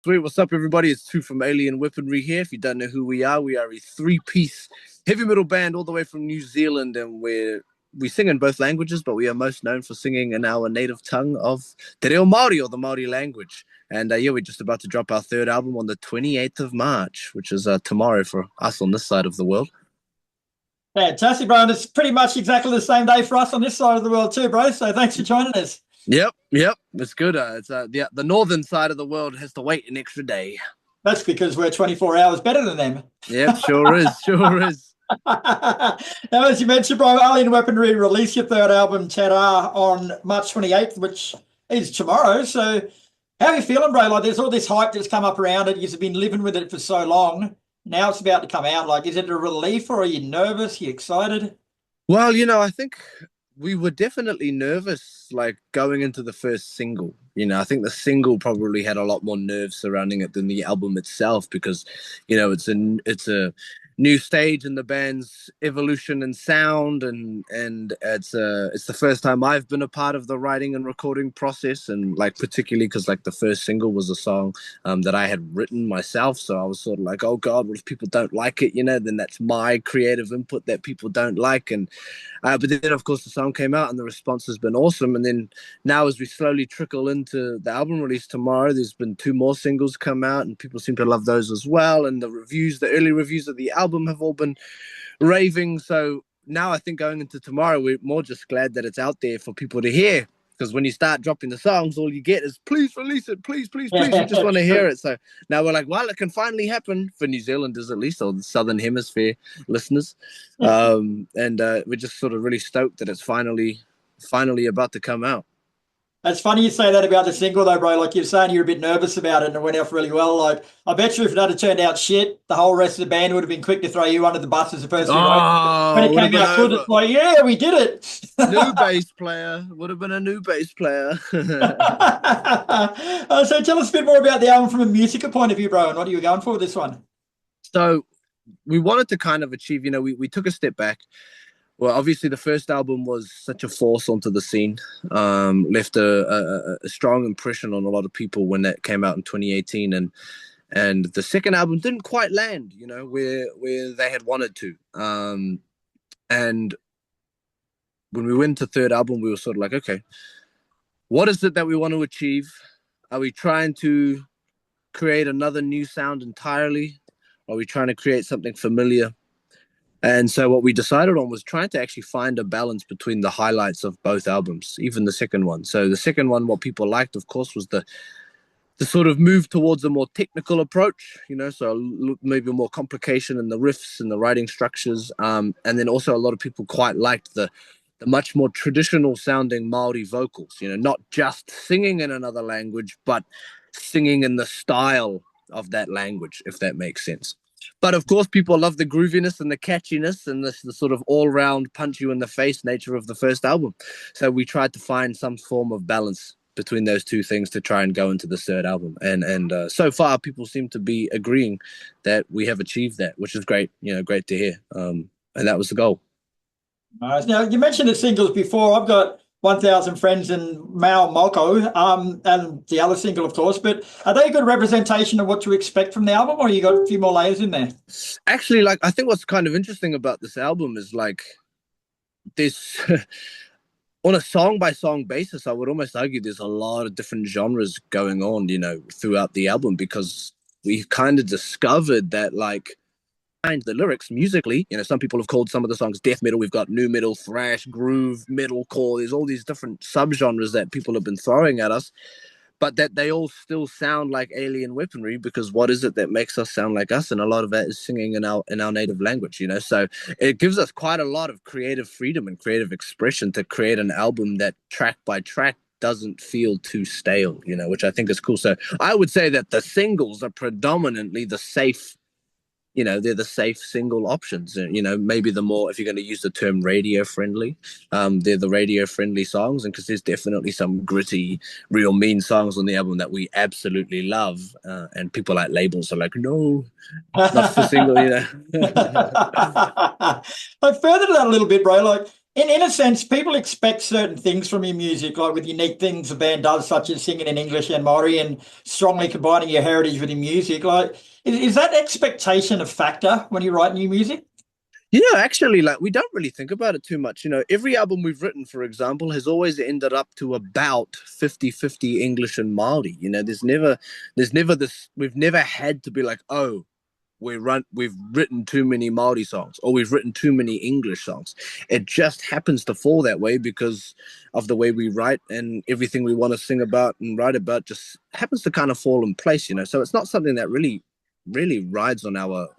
Sweet, what's up, everybody? It's Two from Alien Weaponry here. If you don't know who we are a three-piece heavy metal band all the way from New Zealand, and we sing in both languages, but we are most known for singing in our native tongue of Te Reo Māori, or the Māori language. And yeah, we're just about to drop our third album on the 28th of March, which is tomorrow for us on this side of the world. Fantastic, bro. And it's pretty much exactly the same day for us on this side of the world too, bro. So thanks for joining us. Yep, it's good. It's the northern side of the world has to wait an extra day. That's because we're 24 hours better than them. Yep, sure is. Now, as you mentioned, bro, Alien Weaponry release your third album, Tara, on March 28th, which is tomorrow. So how are you feeling, bro? Like, there's all this hype that's come up around it. You've been living with it for so long. Now it's about to come out. Like, is it a relief, or are you nervous? Are you excited? Well, I think we were definitely nervous, like, going into the first single. I think the single probably had a lot more nerves surrounding it than the album itself, because, it's a new stage in the band's evolution and sound, and it's the first time I've been a part of the writing and recording process, and like particularly because like the first single was a song that I had written myself, so I was sort of like, oh God, what if people don't like it? Then that's my creative input that people don't like, and but then of course the song came out and the response has been awesome, and then now as we slowly trickle into the album release tomorrow, there's been 2 more singles come out and people seem to love those as well, and the early reviews of the album have all been raving. So now I think going into tomorrow, we're more just glad that it's out there for people to hear, because when you start dropping the songs, all you get is please release it, plees. We just want to hear it. So now we're like, well, it can finally happen for New Zealanders, at least, or the Southern Hemisphere listeners. And we're just sort of really stoked that it's finally about to come out. It's funny you say that about the single, though, bro. Like, you're saying you're a bit nervous about it and it went off really well. Like, I bet you if it had turned out shit, the whole rest of the band would have been quick to throw you under the bus as the person. When it came out good, it's like, yeah, we did it. New bass player. Would have been a new bass player. So tell us a bit more about the album from a musical point of view, bro, and what are you going for with this one? So we wanted to kind of achieve, we took a step back. Well, obviously, the first album was such a force onto the scene, left a strong impression on a lot of people when that came out in 2018. And the second album didn't quite land, where they had wanted to. And when we went to third album, we were sort of like, okay, what is it that we want to achieve? Are we trying to create another new sound entirely? Are we trying to create something familiar? And so what we decided on was trying to actually find a balance between the highlights of both albums, even the second one. So the second one, what people liked, of course, was the sort of move towards a more technical approach, so maybe more complication in the riffs and the writing structures. And then also a lot of people quite liked the much more traditional sounding Māori vocals, not just singing in another language, but singing in the style of that language, if that makes sense. But of course, people love the grooviness and the catchiness and the sort of all-round punch-you-in-the-face nature of the first album. So we tried to find some form of balance between those two things to try and go into the third album. And so far, people seem to be agreeing that we have achieved that, which is great, great to hear. And that was the goal. Nice. Now, you mentioned the singles before. I've got 1,000 Friends and Mau Malko, and the other single, of course, but are they a good representation of what you expect from the album, or you got a few more layers in there? Actually, like, I think what's kind of interesting about this album is like this on a song-by-song basis, I would almost argue there's a lot of different genres going on, throughout the album, because we've kind of discovered that, like, the lyrics musically, some people have called some of the songs death metal. We've got new metal, thrash, groove, metalcore. There's all these different subgenres that people have been throwing at us, but that they all still sound like Alien Weaponry, because what is it that makes us sound like us? And a lot of that is singing in our native language, so it gives us quite a lot of creative freedom and creative expression to create an album that track by track doesn't feel too stale, which I think is cool. So I would say that the singles are predominantly the safe, they're the safe single options. Maybe the more, if you're going to use the term radio friendly, they're the radio friendly songs. And because there's definitely some gritty, real mean songs on the album that we absolutely love. And people like labels are like, no, not for single, Like, further to that a little bit, bro, like, in a sense, people expect certain things from your music, like with unique things the band does, such as singing in English and Māori and strongly combining your heritage with your music. Like, is that expectation a factor when you write new music? Actually, like we don't really think about it too much. Every album we've written, for example, has always ended up to about 50-50 English and Māori. There's never this, we've never had to be like, oh, we've written too many Māori songs or we've written too many English songs. It just happens to fall that way because of the way we write, and everything we want to sing about and write about just happens to kind of fall in place. So it's not something that really rides on our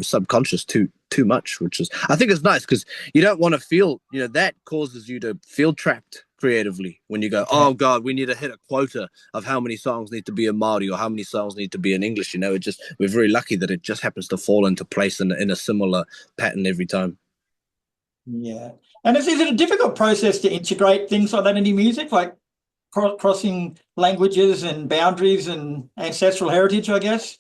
subconscious too much, which is, I think, is nice, because you don't want to feel, that causes you to feel trapped creatively when you go, oh god, we need to hit a quota of how many songs need to be in Māori or how many songs need to be in English. We're very lucky that it just happens to fall into place in a similar pattern every time. Yeah. And is it a difficult process to integrate things like that into music, like crossing languages and boundaries and ancestral heritage, I guess?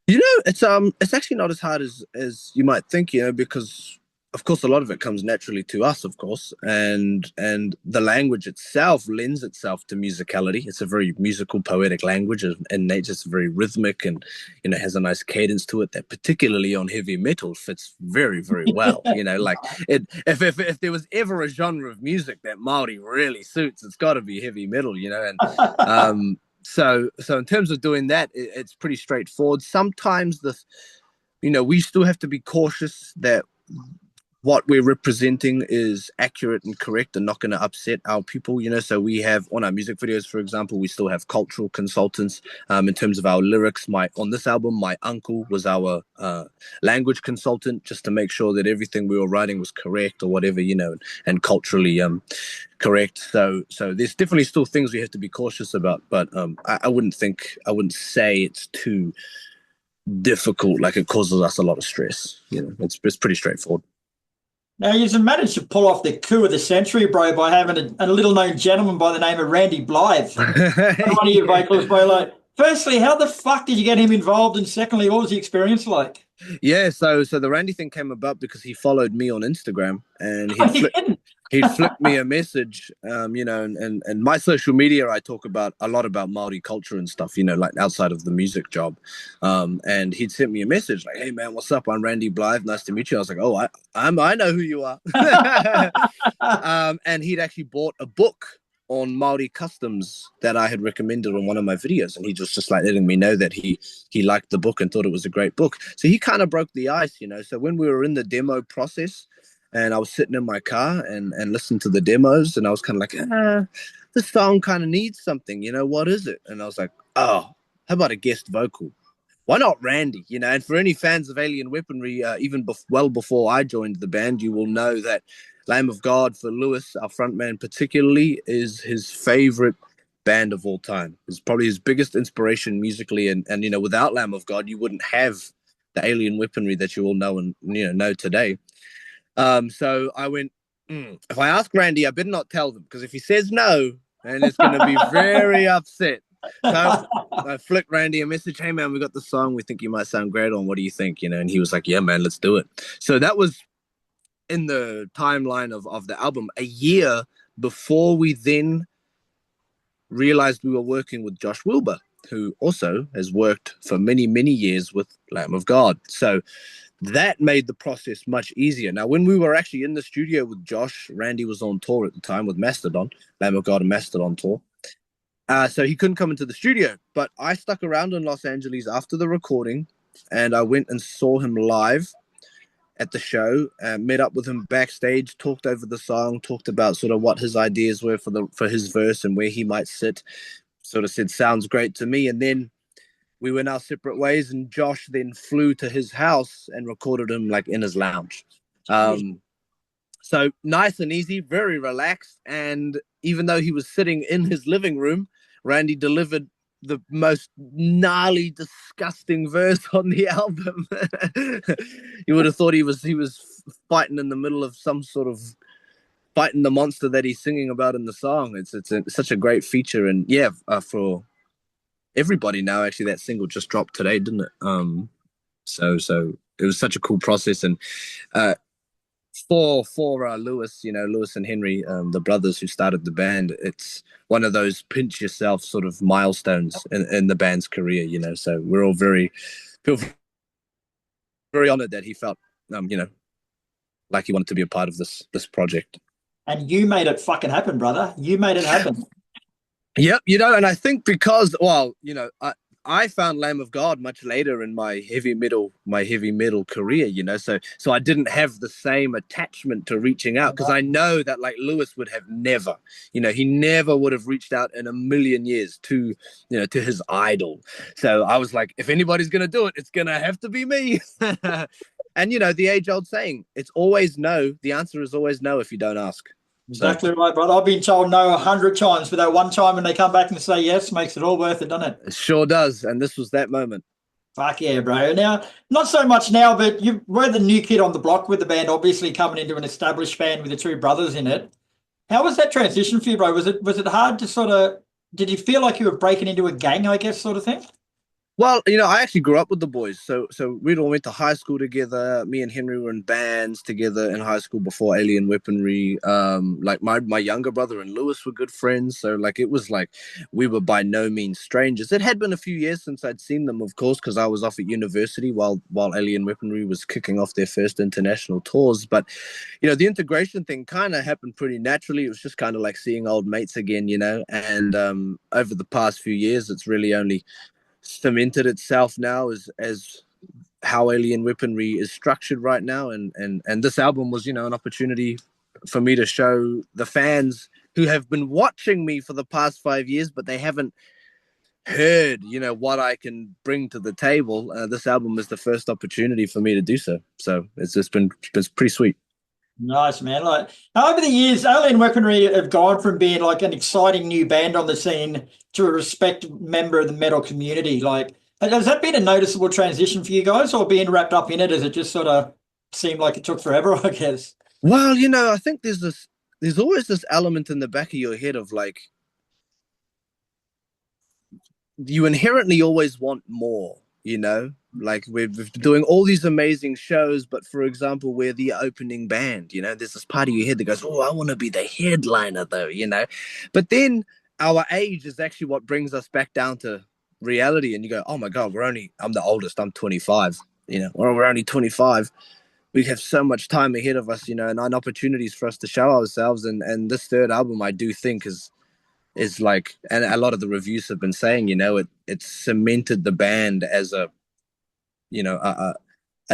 It's actually not as hard as you might think, because of course a lot of it comes naturally to us, of course, and the language itself lends itself to musicality. It's a very musical, poetic language, and nature's very rhythmic, and has a nice cadence to it that, particularly on heavy metal, fits very, very well. Like if there was ever a genre of music that Māori really suits, it's got to be heavy metal. And So in terms of doing that, it's pretty straightforward. Sometimes we still have to be cautious that what we're representing is accurate and correct and not going to upset our people. So we have, on our music videos, for example, we still have cultural consultants. In terms of our lyrics, on this album, my uncle was our language consultant, just to make sure that everything we were writing was correct or whatever, and culturally correct. So there's definitely still things we have to be cautious about, but I wouldn't say it's too difficult, like it causes us a lot of stress. It's pretty straightforward. Now, you've managed to pull off the coup of the century, bro, by having a little-known gentleman by the name of Randy Blythe one of your vocals, bro. Like, firstly, how the fuck did you get him involved? And secondly, what was the experience like? Yeah, so the Randy thing came about because he followed me on Instagram, and he'd flicked me a message, and my social media, I talk a lot about Māori culture and stuff, like outside of the music job. And he'd sent me a message like, hey man, what's up? I'm Randy Blythe. Nice to meet you. I was like, oh, I know who you are. And he'd actually bought a book on Māori customs that I had recommended on one of my videos, and he just like letting me know that he liked the book and thought it was a great book. So he kind of broke the ice, So when we were in the demo process, and I was sitting in my car and listened to the demos, and I was kind of like, this song kind of needs something, what is it? And I was like, oh, how about a guest vocal? Why not Randy? And for any fans of Alien Weaponry, even well before I joined the band, you will know that Lamb of God, for Lewis, our frontman particularly, is his favorite band of all time. It's probably his biggest inspiration musically, and without Lamb of God, you wouldn't have the Alien Weaponry that you all know and know today. So I went, if I ask Randy, I better not tell them, because if he says no, then it's going to be very upset. So I flicked Randy a message, hey man, we got the song, we think you might sound great on, what do you think? And he was like, yeah man, let's do it. So that was in the timeline of the album, a year before we then realized we were working with Josh Wilbur, who also has worked for many, many years with Lamb of God. So that made the process much easier. Now, when we were actually in the studio with Josh, Randy was on tour at the time with Mastodon, Lamb of God and Mastodon tour. So he couldn't come into the studio, but I stuck around in Los Angeles after the recording, and I went and saw him live at the show, met up with him backstage, talked over the song, talked about sort of what his ideas were for his verse and where he might sit. Sort of said, sounds great to me. And then we went our separate ways, and Josh then flew to his house and recorded him like in his lounge. So nice and easy, very relaxed. And even though he was sitting in his living room, Randy delivered the most gnarly, disgusting verse on the album. You would have thought he was fighting in the middle of some sort of fighting the monster that he's singing about in the song. It's such a great feature, and yeah, for everybody now. Actually, that single just dropped today, didn't it? So it was such a cool process, and For Lewis, Lewis and Henry, the brothers who started the band, it's one of those pinch yourself sort of milestones in the band's career, So we're all feel very honored that he felt, like he wanted to be a part of this project. And you made it fucking happen, brother. You made it happen. Yep, and I think because, well, I found Lamb of God much later in my heavy metal career, so I didn't have the same attachment to reaching out, because I know that like Lewis would have never, he never would have reached out in a million years to his idol. So I was like, if anybody's gonna do it, it's gonna have to be me. And the age-old saying, it's always no. The answer is always no if you don't ask. Exactly right, brother. I've been told no 100 times, but that one time when they come back and say yes makes it all worth it, doesn't it? It sure does, and this was that moment. Fuck yeah, bro. Now, not so much now, but you were the new kid on the block with the band, obviously coming into an established band with the two brothers in it. How was that transition for you, bro? Was it hard to sort of, did you feel like you were breaking into a gang, I guess, sort of thing? Well, I actually grew up with the boys. So we all went to high school together. Me and Henry were in bands together in high school before Alien Weaponry. Like my younger brother and Lewis were good friends. So like it was like we were by no means strangers. It had been a few years since I'd seen them, of course, because I was off at university while Alien Weaponry was kicking off their first international tours. But the integration thing kind of happened pretty naturally. It was just kind of like seeing old mates again, And over the past few years, it's really only cemented itself now as how Alien Weaponry is structured right now, and this album was an opportunity for me to show the fans who have been watching me for the past 5 years, but they haven't heard what I can bring to the table. This album is the first opportunity for me to do so it's pretty sweet. Nice, man. Like over the years, Alien Weaponry have gone from being like an exciting new band on the scene to a respected member of the metal community. Like, has that been a noticeable transition for you guys, or being wrapped up in it? As it just sort of seemed like it took forever, I guess? Well, I think there's always this element in the back of your head of like, you inherently always want more, like we're doing all these amazing shows, but for example, we're the opening band, there's this part of your head that goes, oh, I want to be the headliner though, but then our age is actually what brings us back down to reality, and you go, oh my God, I'm the oldest, I'm 25, or we're only 25. We have so much time ahead of us, and opportunities for us to show ourselves, and this third album I do think is like, and a lot of the reviews have been saying, it cemented the band as a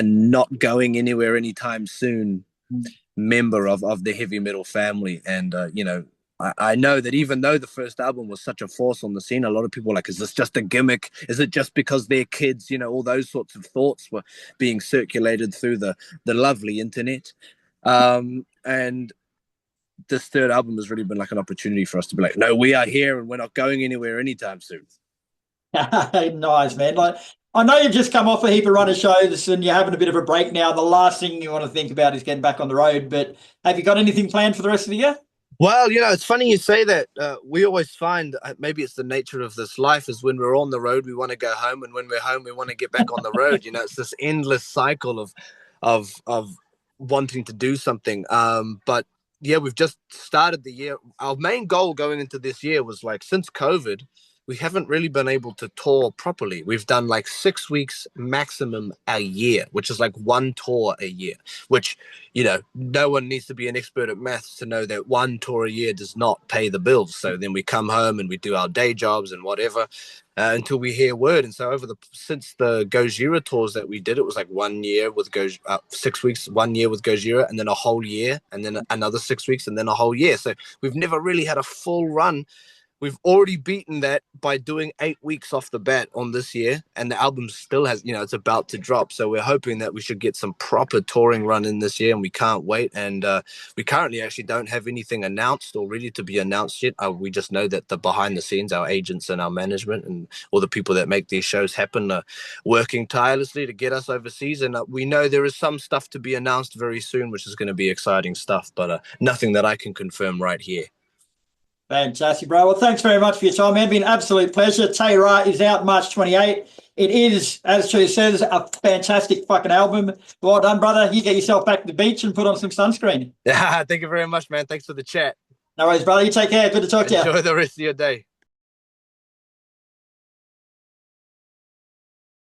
not going anywhere anytime soon member of the heavy metal family. And I know that even though the first album was such a force on the scene, a lot of people were like, is this just a gimmick? Is it just because they're kids? All those sorts of thoughts were being circulated through the lovely internet. And this third album has really been like an opportunity for us to be like, no, we are here and we're not going anywhere anytime soon. Nice, man. Like, I know you've just come off a heap of run of shows and you're having a bit of a break now. The last thing you want to think about is getting back on the road, but have you got anything planned for the rest of the year? Well, it's funny you say that. We always find, maybe it's the nature of this life, is when we're on the road, we want to go home, and when we're home, we want to get back on the road. It's this endless cycle of wanting to do something. But yeah, we've just started the year. Our main goal going into this year was like, since COVID, we haven't really been able to tour properly. We've done like 6 weeks maximum a year, which is like one tour a year, which, no one needs to be an expert at maths to know that one tour a year does not pay the bills. So then we come home and we do our day jobs and whatever until we hear word. And so since the Gojira tours that we did, it was like 1 year with 6 weeks, 1 year with Gojira, and then a whole year, and then another 6 weeks, and then a whole year. So we've never really had a full run. We've already beaten that by doing 8 weeks off the bat on this year, and the album still has, it's about to drop. So we're hoping that we should get some proper touring run in this year, and we can't wait. And we currently actually don't have anything announced or ready to be announced yet. We just know that the behind the scenes, our agents and our management and all the people that make these shows happen are working tirelessly to get us overseas. And we know there is some stuff to be announced very soon, which is going to be exciting stuff, but nothing that I can confirm right here. Fantastic, bro. Well, thanks very much for your time, man. It's been an absolute pleasure. Tangaroa is out March 28. It is, as Stu says, a fantastic fucking album. Well done, brother. You get yourself back to the beach and put on some sunscreen. Yeah, thank you very much, man. Thanks for the chat. No worries, brother. You take care. Good to talk to you. Enjoy the rest of your day.